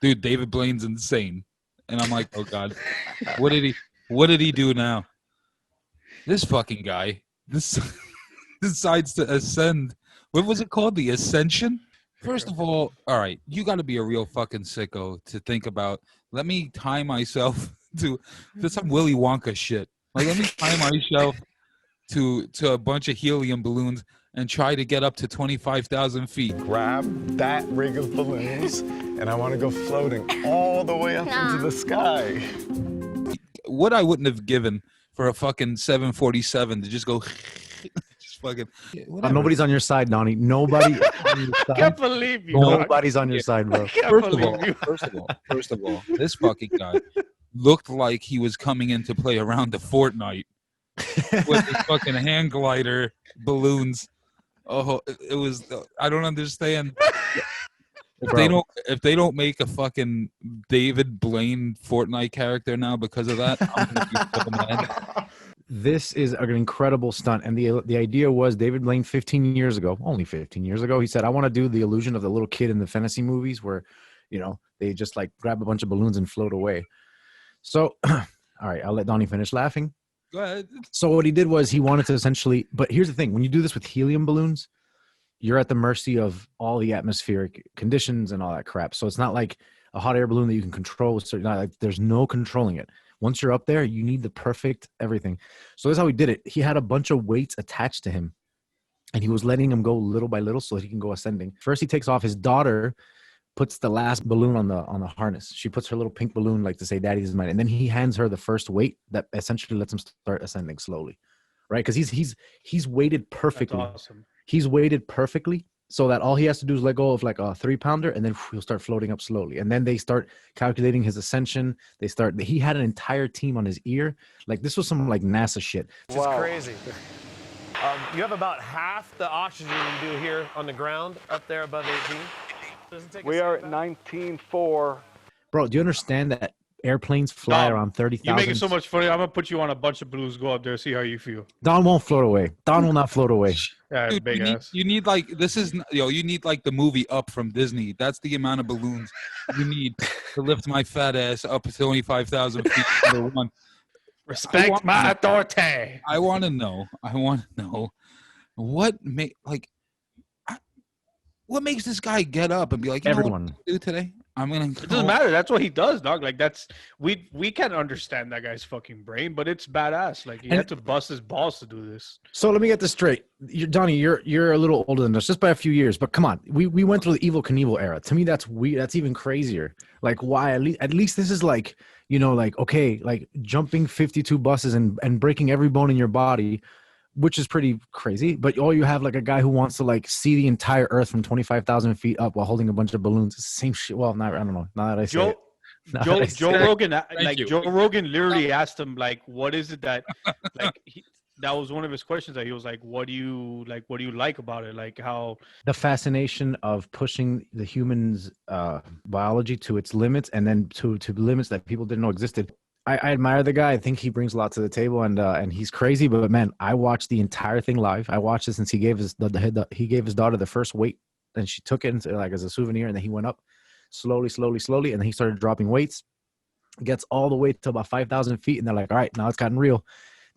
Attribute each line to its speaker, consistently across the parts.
Speaker 1: dude, David Blaine's insane. And I'm like, oh God, what did he do now? This fucking guy, this decides to ascend. What was it called? The Ascension? First of all right, you got to be a real fucking sicko to think about, let me tie myself to some Willy Wonka shit. Like, let me tie myself to a bunch of helium balloons and try to get up to 25,000 feet.
Speaker 2: Grab that rig of balloons, and I want to go floating all the way up into the sky.
Speaker 1: What I wouldn't have given for a fucking 747 to just go just fucking
Speaker 3: nobody's on your side, Donnie. Nobody on your side.
Speaker 4: I can't believe you.
Speaker 3: Nobody's on your side, bro.
Speaker 1: First of all, this fucking guy looked like he was coming in to play around the Fortnite with his fucking hang glider balloons. Oh, it was. I don't understand. If they don't make a fucking DavidBlaine Fortnite character now because of that, I'm gonna be so mad.
Speaker 3: This is an incredible stunt, and the idea was David Blaine 15 years ago, only 15 years ago, he said, I want to do the illusion of the little kid in the fantasy movies where, they just like grab a bunch of balloons and float away. So, all right, I'll let Donnie finish laughing.
Speaker 1: Go ahead.
Speaker 3: So what he did was he wanted to essentially, but here's the thing, when you do this with helium balloons, you're at the mercy of all the atmospheric conditions and all that crap. So it's not like a hot air balloon that you can control. So there's no controlling it. Once you're up there, you need the perfect everything. So that's how he did it. He had a bunch of weights attached to him, and he was letting him go little by little so that he can go ascending. First, he takes off. His daughter puts the last balloon on the harness. She puts her little pink balloon, like to say, "Daddy, this is mine." And then he hands her the first weight that essentially lets him start ascending slowly, right? Because he's weighted perfectly.
Speaker 4: That's awesome.
Speaker 3: He's weighted perfectly so that all he has to do is let go of like a 3-pounder, and then he'll start floating up slowly. And then they start calculating his ascension. He had an entire team on his ear. Like, this was some like NASA shit.
Speaker 5: This is crazy. You have about half the oxygen you do here on the ground up there above 18.
Speaker 6: We are at 19.4.
Speaker 3: Bro, do you understand that airplanes fly around 30,000?
Speaker 4: You make it so much funny. I'm gonna put you on a bunch of balloons. Go up there, see how you feel.
Speaker 3: Don won't float away. Don will not float away.
Speaker 4: Yeah,
Speaker 1: Dude,
Speaker 4: big ass.
Speaker 1: You need like you need like the movie Up from Disney. That's the amount of balloons you need to lift my fat ass up to 25,000 feet. Number one.
Speaker 4: Respect my authority.
Speaker 1: I want to know what makes this guy get up and be like,
Speaker 3: everyone
Speaker 1: know what to do today? I'm gonna.
Speaker 4: It doesn't matter. That's what he does, dog. Like, that's we can't understand that guy's fucking brain, but it's badass. Like, he had to bust his balls to do this.
Speaker 3: So let me get this straight. Donnie, you're a little older than us, just by a few years. But come on, we went through the Evel Knievel era. To me, that's weird. That's even crazier. Like, why? At least this is like, like, okay, like jumping 52 buses and breaking every bone in your body, which is pretty crazy. But all you have like a guy who wants to like see the entire Earth from 25,000 feet up while holding a bunch of balloons. It's the same shit. Well, I don't know. Now that I say it.
Speaker 4: Joe Rogan, Joe Rogan literally asked him, like, what is it that, like, that was one of his questions that he was like, what do you like about it? Like, how
Speaker 3: the fascination of pushing the human's biology to its limits, and then to limits that people didn't know existed. I admire the guy. I think he brings a lot to the table, and he's crazy. But man, I watched the entire thing live. I watched it since he gave his daughter the first weight, and she took it like as a souvenir, and then he went up slowly, and then he started dropping weights. Gets all the way to about 5,000 feet, and they're like, all right, now it's gotten real.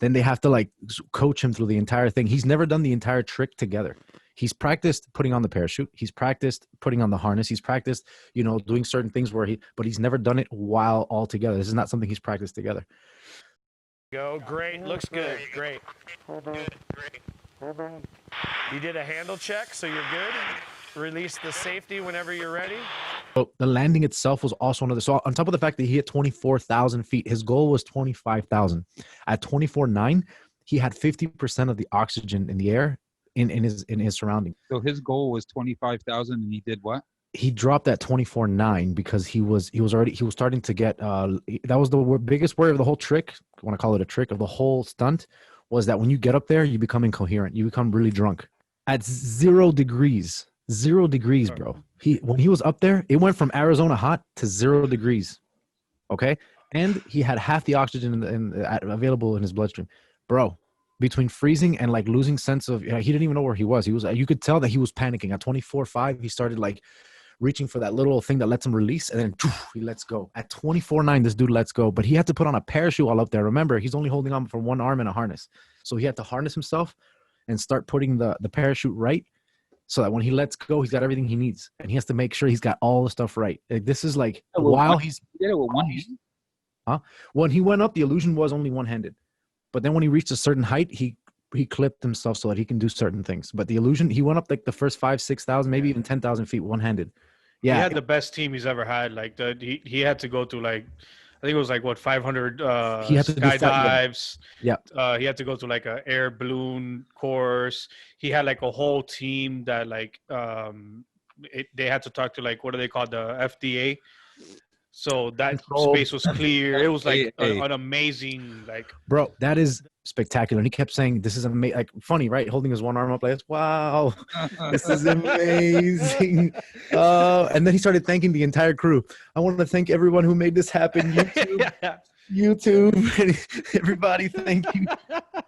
Speaker 3: Then they have to like coach him through the entire thing. He's never done the entire trick together. He's practiced putting on the parachute. He's practiced putting on the harness. He's practiced, doing certain things but he's never done it while all together. This is not something he's practiced together.
Speaker 5: Go. Great. Looks good. Great. You did a handle check, so you're good. Release the safety whenever you're ready.
Speaker 3: So the landing itself was also another. So on top of the fact that he hit 24,000 feet, his goal was 25,000. At 24.9, he had 50% of the oxygen in the air in his surroundings.
Speaker 1: So his goal was 25,000, and he did what?
Speaker 3: He dropped at 24.9 because he was starting to get that was the biggest worry of the whole trick. I want to call it a trick of the whole stunt, was that when you get up there, you become incoherent. You become really drunk. At 0 degrees, bro. When he was up there, it went from Arizona hot to 0 degrees. Okay, and he had half the oxygen available in his bloodstream, bro. Between freezing and like losing sense of, he didn't even know where he was. You could tell that he was panicking. At 24.5, he started like reaching for that little thing that lets him release, and then he lets go. At 24.9, this dude lets go, but he had to put on a parachute all up there. Remember, he's only holding on for one arm in a harness. So he had to harness himself and start putting the parachute right so that when he lets go, he's got everything he needs. And he has to make sure he's got all the stuff right. Like, this is like, while he's...
Speaker 1: He did it with one hand?
Speaker 3: When he went up, the illusion was only one-handed. But then when he reached a certain height, he clipped himself so that he can do certain things. But the illusion, he went up like the first 5,000, 6,000, maybe even 10,000 feet one-handed. Yeah,
Speaker 4: he had the best team he's ever had. Like he had to go through like, I think it was like what 500
Speaker 3: he had to
Speaker 4: skydives.
Speaker 3: Yeah.
Speaker 4: He had to go to like a air balloon course. He had like a whole team that like they had to talk to like, what do they call, the FDA. So that space was clear. It was like an amazing, like,
Speaker 3: bro, that is spectacular. And he kept saying, "This is amazing." Like, funny, right? Holding his one arm up like, "Wow, this is amazing." And then he started thanking the entire crew. I want to thank everyone who made this happen. YouTube, everybody, thank you.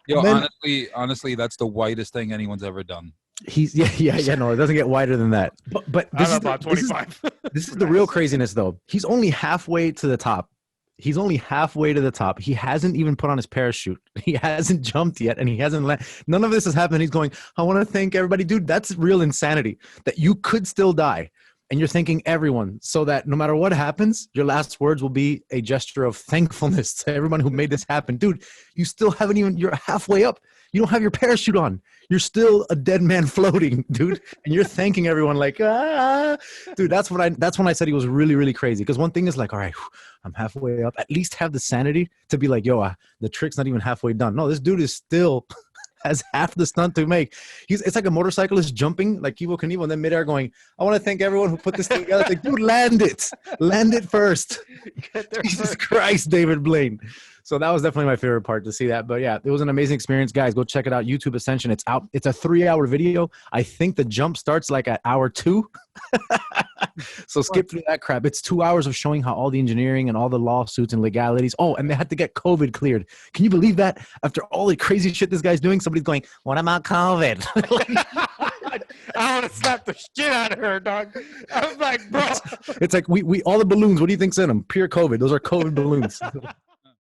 Speaker 1: Yo, then, honestly, that's the whitest thing anyone's ever done.
Speaker 3: He's no, it doesn't get wider than that. But this is
Speaker 4: about 25.
Speaker 3: This is the real craziness, though. He's only halfway to the top. He hasn't even put on his parachute. He hasn't jumped yet, and he hasn't none of this has happened. He's going, I want to thank everybody. Dude, that's real insanity, that you could still die. And you're thanking everyone, so that no matter what happens, your last words will be a gesture of thankfulness to everyone who made this happen. Dude, you still haven't even, you're halfway up. You don't have your parachute on. You're still a dead man floating, dude. And you're thanking everyone like, dude, that's when I said he was really, really crazy. Because one thing is like, all right, I'm halfway up. At least have the sanity to be like, yo, the trick's not even halfway done. No, this dude is still has half the stunt to make. It's like a motorcyclist jumping like Evel Knievel and then midair going, I want to thank everyone who put this together. It's like, dude, land it first. Jesus Christ, DavidBlaine. So that was definitely my favorite part to see that. But yeah, it was an amazing experience, guys. Go check it out. YouTube Ascension. It's out. It's a 3-hour video. I think the jump starts like at hour 2. So skip through that crap. It's 2 hours of showing how all the engineering and all the lawsuits and legalities. Oh, and they had to get COVID cleared. Can you believe that? After all the crazy shit this guy's doing, somebody's going, what about COVID?
Speaker 4: I want to slap the shit out of her, dog. I was like, bro.
Speaker 3: It's like we all the balloons. What do you think's in them? Pure COVID. Those are COVID balloons.